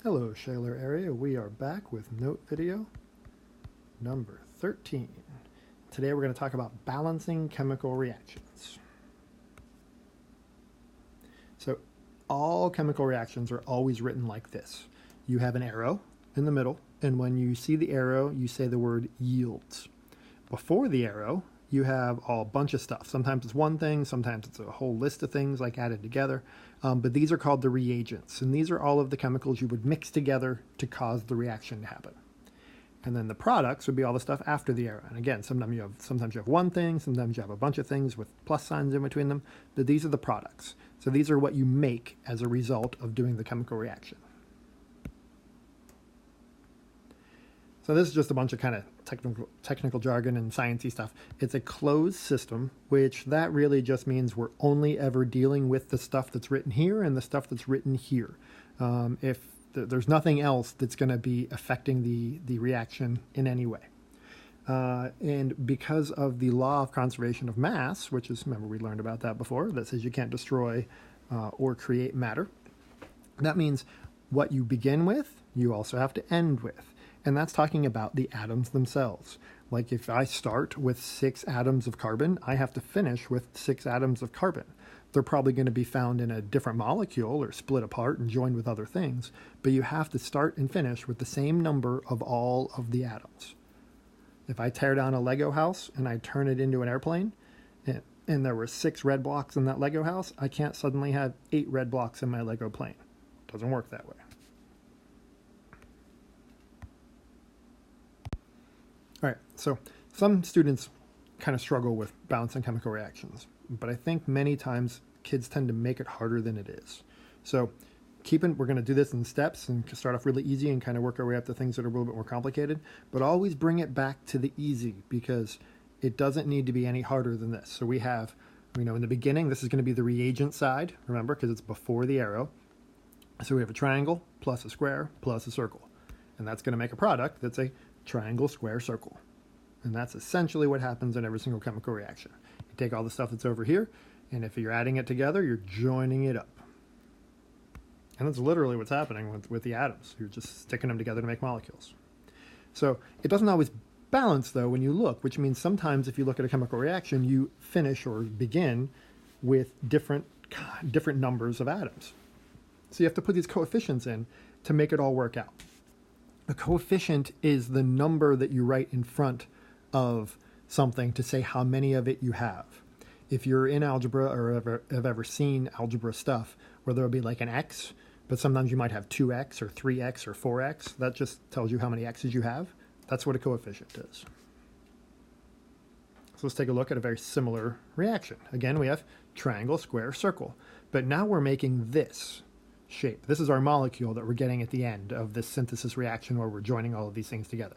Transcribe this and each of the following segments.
Hello Shaler area, we are back with note video number 13. Today we're going to talk about balancing chemical reactions. So all chemical reactions are always written like this. You have an arrow in the middle, and when you see the arrow you say the word yields. Before the arrow you have a bunch of stuff. Sometimes it's one thing, sometimes it's a whole list of things like added together. But these are called the reagents, and these are all of the chemicals you would mix together to cause the reaction to happen. And then the products would be all the stuff after the arrow. And again, sometimes you have one thing, sometimes you have a bunch of things with plus signs in between them, but these are the products. So these are what you make as a result of doing the chemical reaction. So this is just a bunch of kind of technical jargon and sciencey stuff. It's a closed system, which that really just means we're only ever dealing with the stuff that's written here and the stuff that's written here. If there's nothing else that's going to be affecting the reaction in any way. And because of the law of conservation of mass, which is, remember we learned about that before, that says you can't destroy or create matter, that means what you begin with, you also have to end with. And that's talking about the atoms themselves. Like if I start with 6 atoms of carbon, I have to finish with 6 atoms of carbon. They're probably going to be found in a different molecule or split apart and joined with other things, but you have to start and finish with the same number of all of the atoms. If I tear down a Lego house and I turn it into an airplane, and there were 6 red blocks in that Lego house, I can't suddenly have 8 red blocks in my Lego plane. It doesn't work that way. All right, so some students kind of struggle with balancing chemical reactions, but I think many times kids tend to make it harder than it is. So we're going to do this in steps and start off really easy and kind of work our way up to things that are a little bit more complicated, but always bring it back to the easy because it doesn't need to be any harder than this. So we have, in the beginning, this is going to be the reagent side, remember, because it's before the arrow. So we have a triangle plus a square plus a circle, and that's going to make a product that's a triangle, square, circle. And that's essentially what happens in every single chemical reaction. You take all the stuff that's over here, and if you're adding it together, you're joining it up. And that's literally what's happening with the atoms. You're just sticking them together to make molecules. So it doesn't always balance, though, when you look, which means sometimes if you look at a chemical reaction, you finish or begin with different numbers of atoms. So you have to put these coefficients in to make it all work out. A coefficient is the number that you write in front of something to say how many of it you have. If you're in algebra or have ever seen algebra stuff where there'll be like an x, but sometimes you might have 2x or 3x or 4x, that just tells you how many x's you have. That's what a coefficient is. So let's take a look at a very similar reaction. Again, we have triangle, square, circle, but now we're making this shape. This is our molecule that we're getting at the end of this synthesis reaction where we're joining all of these things together.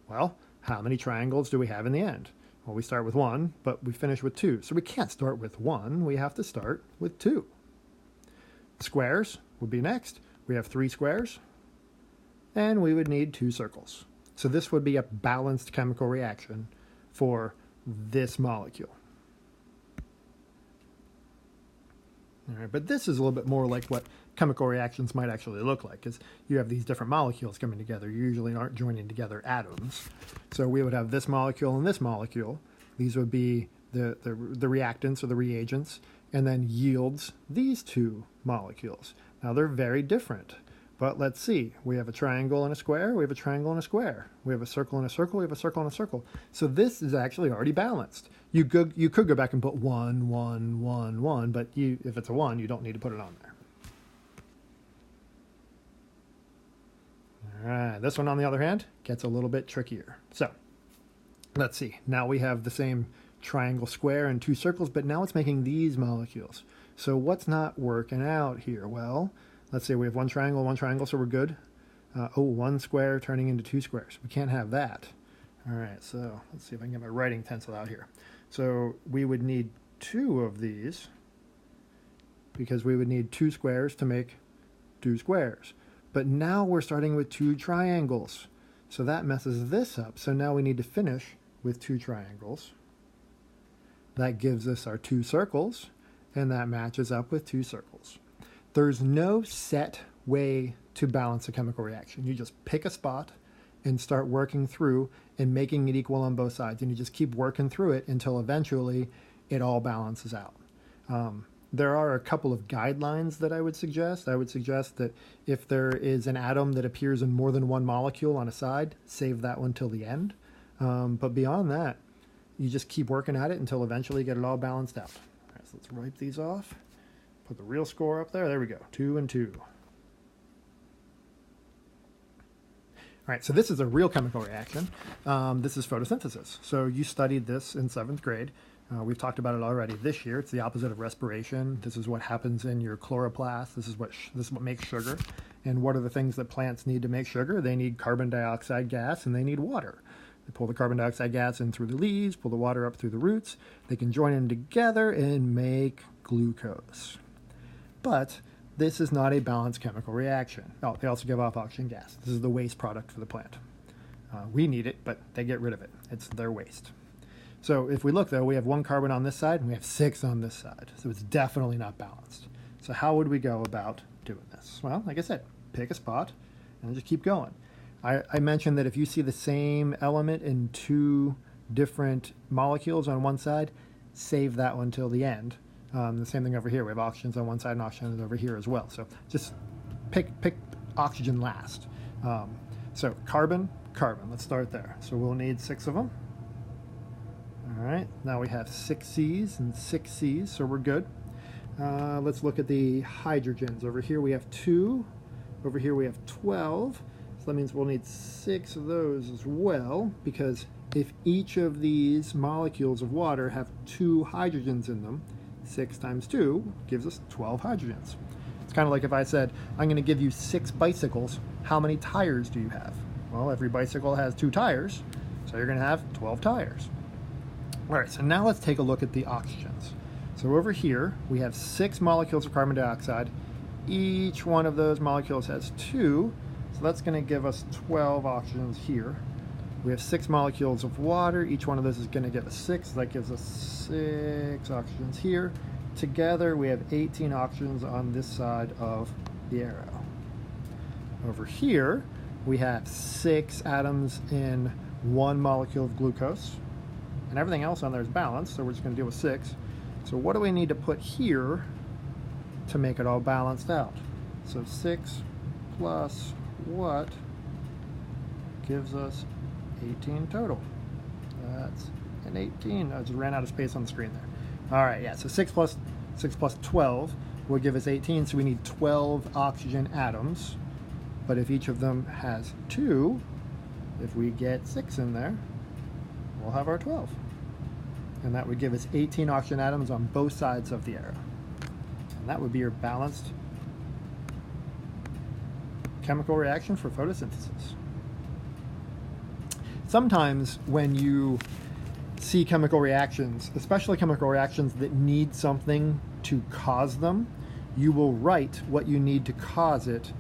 Well, how many triangles do we have in the end? Well, we start with 1, but we finish with 2. So we can't start with 1, we have to start with 2. Squares would be next. We have 3 squares, and we would need 2 circles. So this would be a balanced chemical reaction for this molecule. All right, but this is a little bit more like what chemical reactions might actually look like, because you have these different molecules coming together. You usually aren't joining together atoms. So we would have this molecule and this molecule. These would be the reactants or the reagents, and then yields these 2 molecules. Now they're very different, but let's see. We have a triangle and a square. We have a triangle and a square. We have a circle and a circle. We have a circle and a circle. So this is actually already balanced. You could go back and put 1, 1, 1, 1, but if it's a 1, you don't need to put it on there. All right, this one, on the other hand, gets a little bit trickier. So let's see. Now we have the same triangle, square, and 2 circles, but now it's making these molecules. So what's not working out here? Well, let's say we have one triangle, so we're good. 1 square turning into 2 squares. We can't have that. All right, so let's see if I can get my writing pencil out here. So we would need 2 of these because we would need 2 squares to make 2 squares. But now we're starting with 2 triangles. So that messes this up. So now we need to finish with 2 triangles. That gives us our 2 circles, and that matches up with 2 circles. There's no set way to balance a chemical reaction. You just pick a spot and start working through and making it equal on both sides. And you just keep working through it until eventually it all balances out. There are a couple of guidelines that I would suggest. I would suggest that if there is an atom that appears in more than one molecule on a side, save that one till the end. But beyond that, you just keep working at it until eventually you get it all balanced out. All right, so let's wipe these off. Put the real score up there. There we go, 2 and 2. All right, so this is a real chemical reaction. This is photosynthesis. So you studied this in 7th grade. We've talked about it already this year. It's the opposite of respiration. This is what happens in your chloroplast. This is what makes sugar. And what are the things that plants need to make sugar? They need carbon dioxide gas and they need water. They pull the carbon dioxide gas in through the leaves, pull the water up through the roots. They can join them together and make glucose. But this is not a balanced chemical reaction. Oh, they also give off oxygen gas. This is the waste product for the plant. We need it, but they get rid of it. It's their waste. So if we look, though, we have 1 carbon on this side and we have 6 on this side. So it's definitely not balanced. So how would we go about doing this? Well, like I said, pick a spot and just keep going. I mentioned that if you see the same element in 2 different molecules on one side, save that one till the end. The same thing over here. We have oxygens on one side and oxygens over here as well. So just pick oxygen last. So carbon, carbon. Let's start there. So we'll need 6 of them. All right, now we have 6 C's and 6 C's, so we're good. Let's look at the hydrogens. Over here we have 2. Over here we have 12. So that means we'll need 6 of those as well, because if each of these molecules of water have 2 hydrogens in them, 6 times 2 gives us 12 hydrogens. It's kind of like if I said, I'm going to give you 6 bicycles, how many tires do you have? Well, every bicycle has 2 tires, so you're going to have 12 tires. All right, so now let's take a look at the oxygens. So over here, we have 6 molecules of carbon dioxide. Each one of those molecules has 2, so that's going to give us 12 oxygens here. We have 6 molecules of water. Each one of those is going to give us 6. So that gives us 6 oxygens here. Together, we have 18 oxygens on this side of the arrow. Over here, we have 6 atoms in 1 molecule of glucose. And everything else on there is balanced, so we're just going to deal with 6. So what do we need to put here to make it all balanced out? So 6 plus what gives us 18 total? That's an 18. I just ran out of space on the screen there. All right, yeah, so 6 plus 12 will give us 18, so we need 12 oxygen atoms. But if each of them has 2, if we get 6 in there, we'll have our 12. And that would give us 18 oxygen atoms on both sides of the arrow. And that would be your balanced chemical reaction for photosynthesis. Sometimes when you see chemical reactions, especially chemical reactions that need something to cause them, you will write what you need to cause it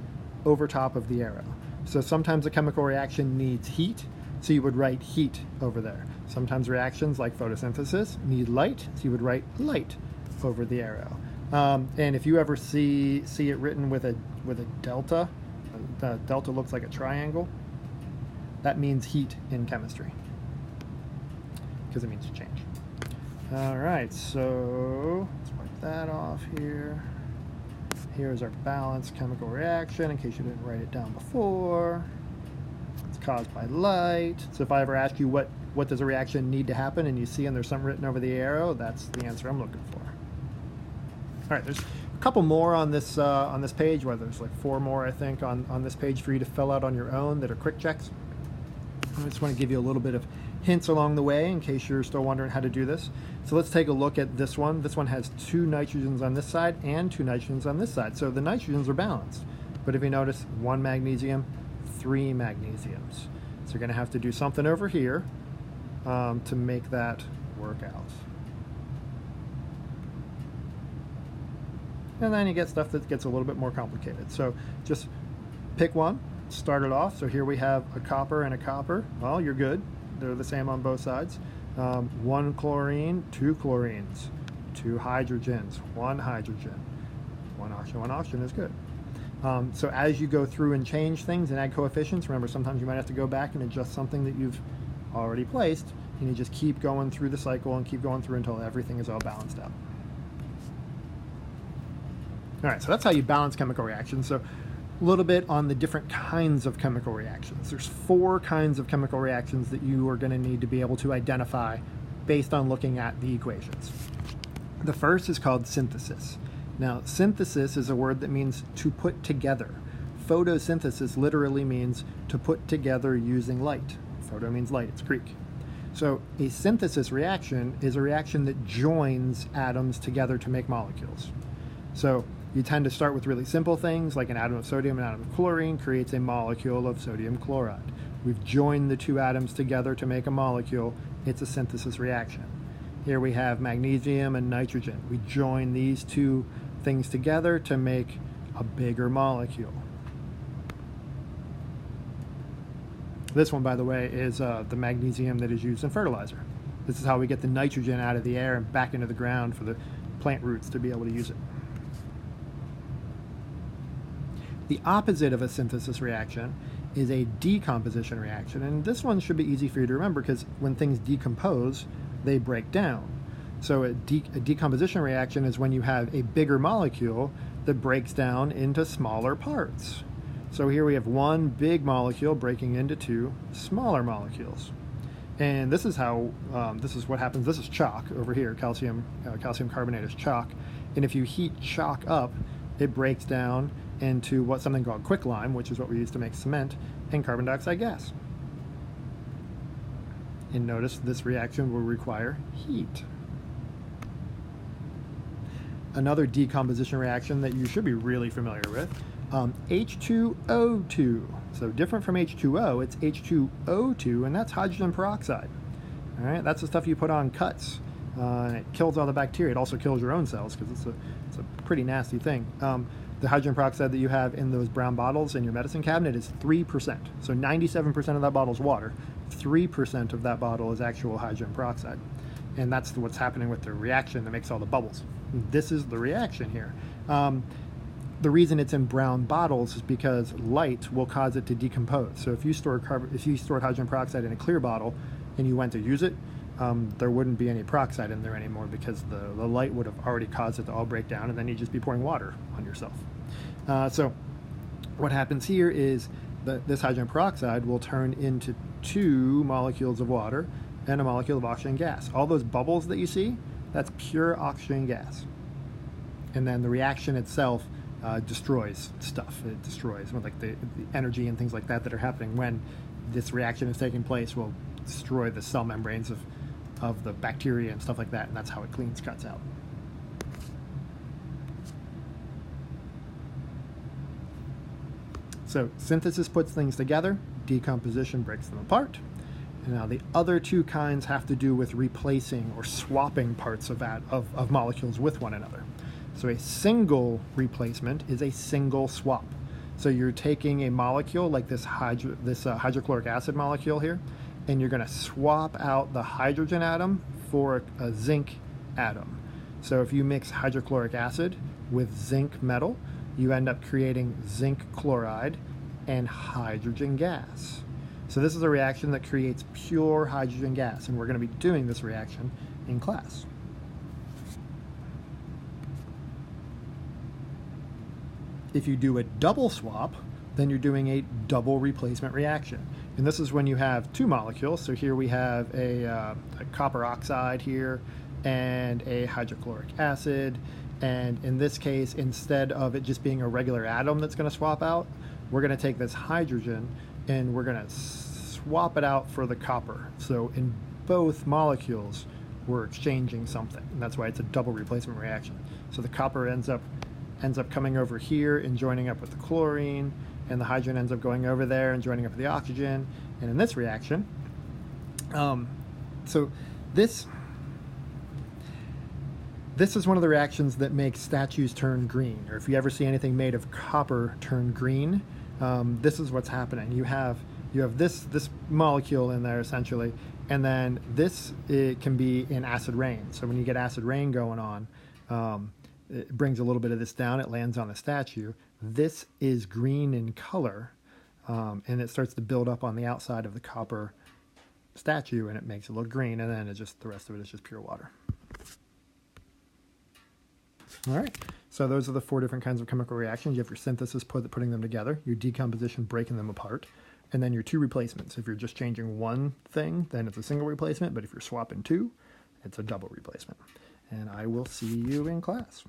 over top of the arrow. So sometimes a chemical reaction needs heat, so you would write heat over there. Sometimes reactions like photosynthesis need light, so you would write light over the arrow. And if you ever see it written with a delta, the delta looks like a triangle, that means heat in chemistry, because it means to change. All right, so let's wipe that off here. Here's our balanced chemical reaction, in case you didn't write it down before. It's caused by light. So if I ever ask you what does a reaction need to happen, and you see and there's something written over the arrow, that's the answer I'm looking for. All right, there's a couple more on this page, well, there's like 4 more, I think, on this page for you to fill out on your own that are quick checks. I just want to give you a little bit of hints along the way in case you're still wondering how to do this. So let's take a look at this one. This one has 2 nitrogens on this side and 2 nitrogens on this side. So the nitrogens are balanced. But if you notice, 1 magnesium, 3 magnesiums. So you're going to have to do something over here to make that work out. And then you get stuff that gets a little bit more complicated. So just pick one, start it off. So here we have a copper and a copper. Well, you're good. They're the same on both sides. 1 chlorine, 2 chlorines, 2 hydrogens, 1 hydrogen, 1 oxygen is good. So as you go through and change things and add coefficients, remember sometimes you might have to go back and adjust something that you've already placed, and you just keep going through the cycle and keep going through until everything is all balanced out. All right, so that's how you balance chemical reactions. So a little bit on the different kinds of chemical reactions. There's 4 kinds of chemical reactions that you are going to need to be able to identify based on looking at the equations. The first is called synthesis. Now, synthesis is a word that means to put together. Photosynthesis literally means to put together using light. Photo means light, it's Greek. So a synthesis reaction is a reaction that joins atoms together to make molecules. So you tend to start with really simple things like an atom of sodium and an atom of chlorine creates a molecule of sodium chloride. We've joined the 2 atoms together to make a molecule. It's a synthesis reaction. Here we have magnesium and nitrogen. We join these 2 things together to make a bigger molecule. This one, by the way, is the magnesium that is used in fertilizer. This is how we get the nitrogen out of the air and back into the ground for the plant roots to be able to use it. The opposite of a synthesis reaction is a decomposition reaction, and this one should be easy for you to remember because when things decompose, they break down. So a decomposition reaction is when you have a bigger molecule that breaks down into smaller parts. So here we have one big molecule breaking into 2 smaller molecules. And this is how, this is what happens. This is chalk over here. Calcium carbonate is chalk. And if you heat chalk up, it breaks down into something called quicklime, which is what we use to make cement, and carbon dioxide gas. And notice this reaction will require heat. Another decomposition reaction that you should be really familiar with, H2O2. So different from H2O, it's H2O2, and that's hydrogen peroxide. All right, that's the stuff you put on cuts, and it kills all the bacteria. It also kills your own cells because it's a pretty nasty thing. The hydrogen peroxide that you have in those brown bottles in your medicine cabinet is 3%. So 97% of that bottle is water. 3% of that bottle is actual hydrogen peroxide. And that's what's happening with the reaction that makes all the bubbles. This is the reaction here. The reason it's in brown bottles is because light will cause it to decompose. So if you stored hydrogen peroxide in a clear bottle and you went to use it, there wouldn't be any peroxide in there anymore because the light would have already caused it to all break down, and then you'd just be pouring water on yourself. So what happens here is that this hydrogen peroxide will turn into 2 molecules of water and a molecule of oxygen gas. All those bubbles that you see, that's pure oxygen gas. And then the reaction itself destroys stuff. It destroys like the energy and things like that are happening when this reaction is taking place will destroy the cell membranes of the bacteria and stuff like that, and that's how it cleans cuts out. So synthesis puts things together, decomposition breaks them apart. And now the other 2 kinds have to do with replacing or swapping parts of molecules with one another. So a single replacement is a single swap. So you're taking a molecule like this hydrochloric acid molecule here, and you're going to swap out the hydrogen atom for a zinc atom. So if you mix hydrochloric acid with zinc metal, you end up creating zinc chloride and hydrogen gas. So this is a reaction that creates pure hydrogen gas, and we're going to be doing this reaction in class. If you do a double swap, then you're doing a double replacement reaction. And this is when you have 2 molecules. So here we have a copper oxide here and a hydrochloric acid. And in this case, instead of it just being a regular atom that's going to swap out, we're going to take this hydrogen and we're going to swap it out for the copper. So in both molecules, we're exchanging something. And that's why it's a double replacement reaction. So the copper ends up coming over here and joining up with the chlorine, and the hydrogen ends up going over there and joining up with the oxygen. And in this reaction, so this is one of the reactions that makes statues turn green, or if you ever see anything made of copper turn green, this is what's happening. You have this molecule in there essentially, and then it can be in acid rain. So when you get acid rain going on, it brings a little bit of this down, it lands on the statue, this is green in color, and it starts to build up on the outside of the copper statue, and it makes it look green, and then it's just, the rest of it is just pure water. All right, so those are the 4 different kinds of chemical reactions. You have your synthesis, putting them together, your decomposition, breaking them apart, and then your 2 replacements. If you're just changing one thing, then it's a single replacement, but if you're swapping 2, it's a double replacement. And I will see you in class.